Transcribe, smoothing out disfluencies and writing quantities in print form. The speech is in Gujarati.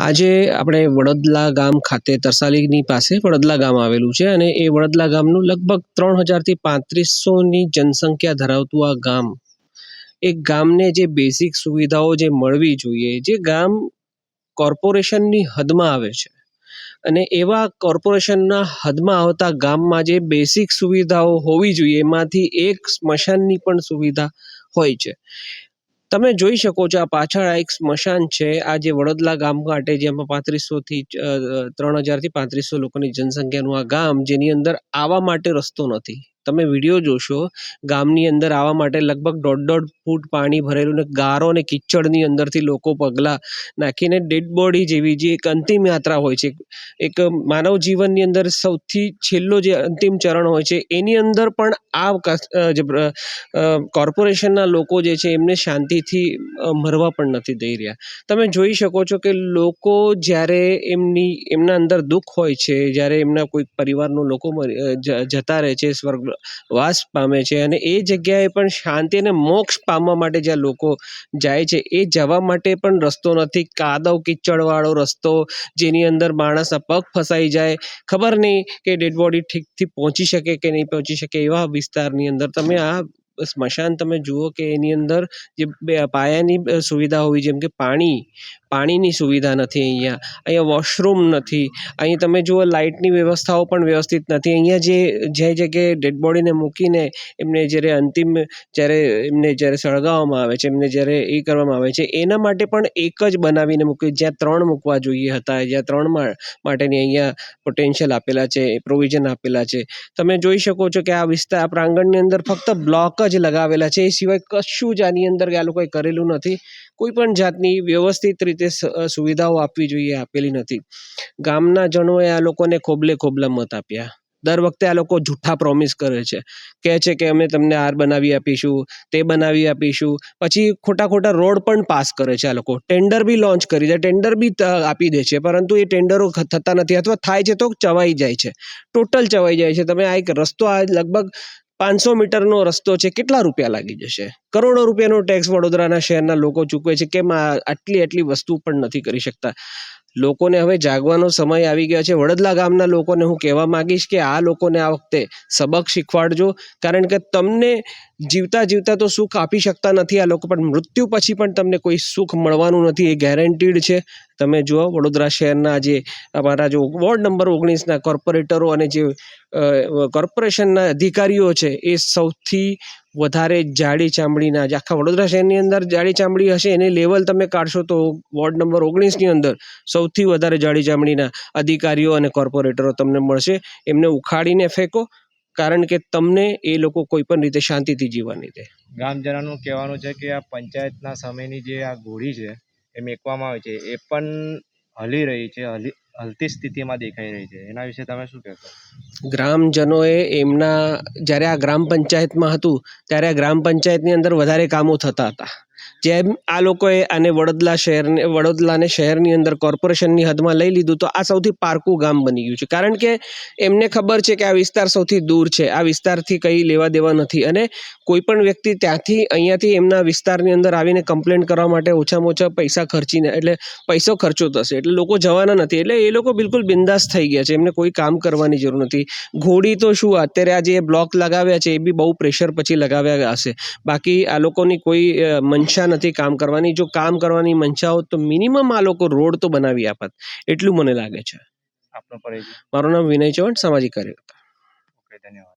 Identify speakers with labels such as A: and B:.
A: આજે આપણે વડોદલા ગામ ખાતે તરસાલીની પાસે વડોદલા ગામ આવેલું છે અને એ વડોદલા ગામનું લગભગ 3000થી 3500ની જનસંખ્યા ધરાવતું આ ગામ, એક ગામને જે બેઝિક સુવિધાઓ જે મળવી જોઈએ, જે ગામ કોર્પોરેશનની હદમાં આવે છે અને એવા કોર્પોરેશનના હદમાં આવતા ગામમાં જે બેઝિક સુવિધાઓ હોવી જોઈએ એમાંથી એક સ્મશાનની પણ સુવિધા હોય છે. તમે જોઈ શકો છો, આ પાછળ એક સ્મશાન છે. આ જે વડોદલા ગામ માટે જેમાં 3000થી 3500 લોકોની જનસંખ્યાનું આ ગામ, જેની અંદર આવવા માટે રસ્તો નથી. તમે વિડીયો જોશો, ગામની અંદર આવવા માટે લગભગ 1.5 ફૂટ પાણી ભરેલું ને ગારો અને કિચડની અંદરથી લોકો પગલા નાખીને ડેડ બોડી જેવી જે એક અંતિમ યાત્રા હોય છે, એક માનવ જીવનની અંદર સૌથી છેલ્લો જે અંતિમ ચરણ હોય છે, એની અંદર પણ આ કોર્પોરેશનના લોકો જે છે એમને શાંતિથી મરવા પણ નથી દઈ રહ્યા. તમે જોઈ શકો છો કે લોકો જ્યારે એમના અંદર દુઃખ હોય છે, જ્યારે એમના કોઈ પરિવારનું લોકો જતા રહે છે, સ્વર્ગવાસ પામે છે, અને એ જગ્યાએ પણ શાંતિ અને મોક્ષ પામવા માટે જ્યાં લોકો જાય છે એ જવા માટે પણ રસ્તો નથી. કાદવ કિચડવાળો રસ્તો, જેની અંદર માણસના પગ ફસાઈ જાય, ખબર નહીં કે ડેડ બોડી ઠીકથી પહોંચી શકે કે નહીં પહોંચી શકે, એવા વિસ્તારની અંદર તમે આ સ્મશાન તમે જુઓ કે એની અંદર જે પાયાની સુવિધા હોવી, જેમ કે પાણીની સુવિધા નથી. અહીંયા વોશરૂમ નથી. અહીં તમે જુઓ, લાઇટની વ્યવસ્થાઓ પણ વ્યવસ્થિત નથી. અહીંયા જે જગ્યાએ ડેડ બોડીને મૂકીને એમને જ્યારે સળગાવવામાં આવે છે, એમને જ્યારે એ કરવામાં આવે છે, એના માટે પણ એક જ બનાવીને મૂકી, જ્યાં 3 મૂકવા જોઈએ હતા, જ્યાં 3 માટેની અહીંયા પોટેન્શિયલ આપેલા છે, પ્રોવિઝન આપેલા છે. તમે જોઈ શકો છો કે આ વિસ્તાર પ્રાંગણની અંદર ફક્ત બ્લોક જ લગાવેલા છે, એ સિવાય કશું જ આની અંદર આ લોકોએ કરેલું નથી. કોઈ પણ જાતની વ્યવસ્થિત રીતે સુવિધાઓ આપવી જોઈએ, આપેલી નથી. ગામના જનોએ આ લોકોને ખોબલા મત આપ્યા. દર વખતે આ લોકો જૂઠા પ્રોમિસ કરે છે, કહે છે કે અમે તમને આ બનાવી આપીશું, તે બનાવી આપીશું, પછી ખોટા રોડ પણ પાસ કરે છે. આ લોકો ટેન્ડર બી લોન્ચ કરી દે, ટેન્ડર બી આપી દે છે, પરંતુ એ ટેન્ડરો થતા નથી, અથવા થાય છે તો ચવાઈ જાય છે, ટોટલ ચવાઈ જાય છે. તમે આ એક રસ્તો, આ લગભગ 500 મીટરનો રસ્તો છે, કેટલા રૂપિયા લાગી જશે? કરોડો રૂપિયાનો ટેક્સ વડોદરાના શહેરના લોકો ચૂકવે છે. કેમ આટલી વસ્તુ પણ નથી કરી શકતા? લોકોને હવે જાગવાનો સમય આવી ગયો છે. વડોદલા ગામના લોકોને હું કહેવા માંગીશ કે આ લોકોને આ વખતે સબક શીખવાડજો, કારણ કે તમને જીવતા તો સુખ આપી શકતા નથી આ લોકો, પણ મૃત્યુ પછી પણ તમને કોઈ સુખ મળવાનું નથી, એ ગેરંટીડ છે. તમે જુઓ, વડોદરા શહેરના અમારા વોર્ડ નંબર 19ના કોર્પોરેટરો અને જે કોર્પોરેશનના અધિકારીઓ છે, એ સૌથી વધારે જાડી ચામડીના, આખા વડોદરા શહેરની અંદર જાડી ચામડી હશે એની લેવલ તમે કાઢશો તો વોર્ડ નંબર 19ની અંદર સૌથી વધારે જાડી ચામડીના અધિકારીઓ અને કોર્પોરેટરો તમને મળશે. એમને ઉખાડીને ફેંકો, કારણ કે તમને એ લોકો કોઈ પણ રીતે શાંતિથી જીવવા નહીં દે.
B: ગામજનોનું કહેવાનું છે કે આ પંચાયતના સમયની જે આ ઘોડી છે એ મેકવામાં આવે છે, એ પણ હલી રહી છે, હલતી સ્થિતિમાં દેખાઈ રહી છે. એના વિશે તમે શું કહેશો?
A: ગ્રામજનોએ જ્યારે આ ગ્રામ પંચાયતમાં હતું, ત્યારે આ ગ્રામ પંચાયતની અંદર વધારે કામો થતા હતા. જેમ આ લોકોએ આને વડોદલાને શહેરની અંદર કોર્પોરેશનની હદમાં લઈ લીધું, તો આ સૌથી પારકું ગામ બની ગયું છે, કારણ કે એમને ખબર છે કે આ વિસ્તાર સૌથી દૂર છે, આ વિસ્તારથી કંઈ લેવા દેવા નથી, અને કોઈ પણ વ્યક્તિ અહીંયાથી એમના વિસ્તારની અંદર આવીને કમ્પ્લેન્ટ કરવા માટે ઓછામાં ઓછા પૈસો ખર્ચો થશે, એટલે લોકો જવાના નથી. એટલે એ લોકો બિલકુલ બિંદાસ થઈ ગયા છે, એમને કોઈ કામ કરવાની જરૂર નથી. ઘોડી તો શું, અત્યારે આ જે બ્લોક લગાવ્યા છે એ બી બહુ પ્રેશર પછી લગાવ્યા હશે, બાકી આ લોકોની કોઈ મનસા નથી કામ કરવાની. જો કામ કરવાની મનસા હોત તો મિનિમમ આ લોકો રોડ તો બનાવી આપત, એટલું મને લાગે છે.
B: આપનો પરિચય?
A: મારું નામ વિનય ચૌહાણ, સામાજિક કાર્યકર્તા.
B: ઓકે, ધન્યવાદ.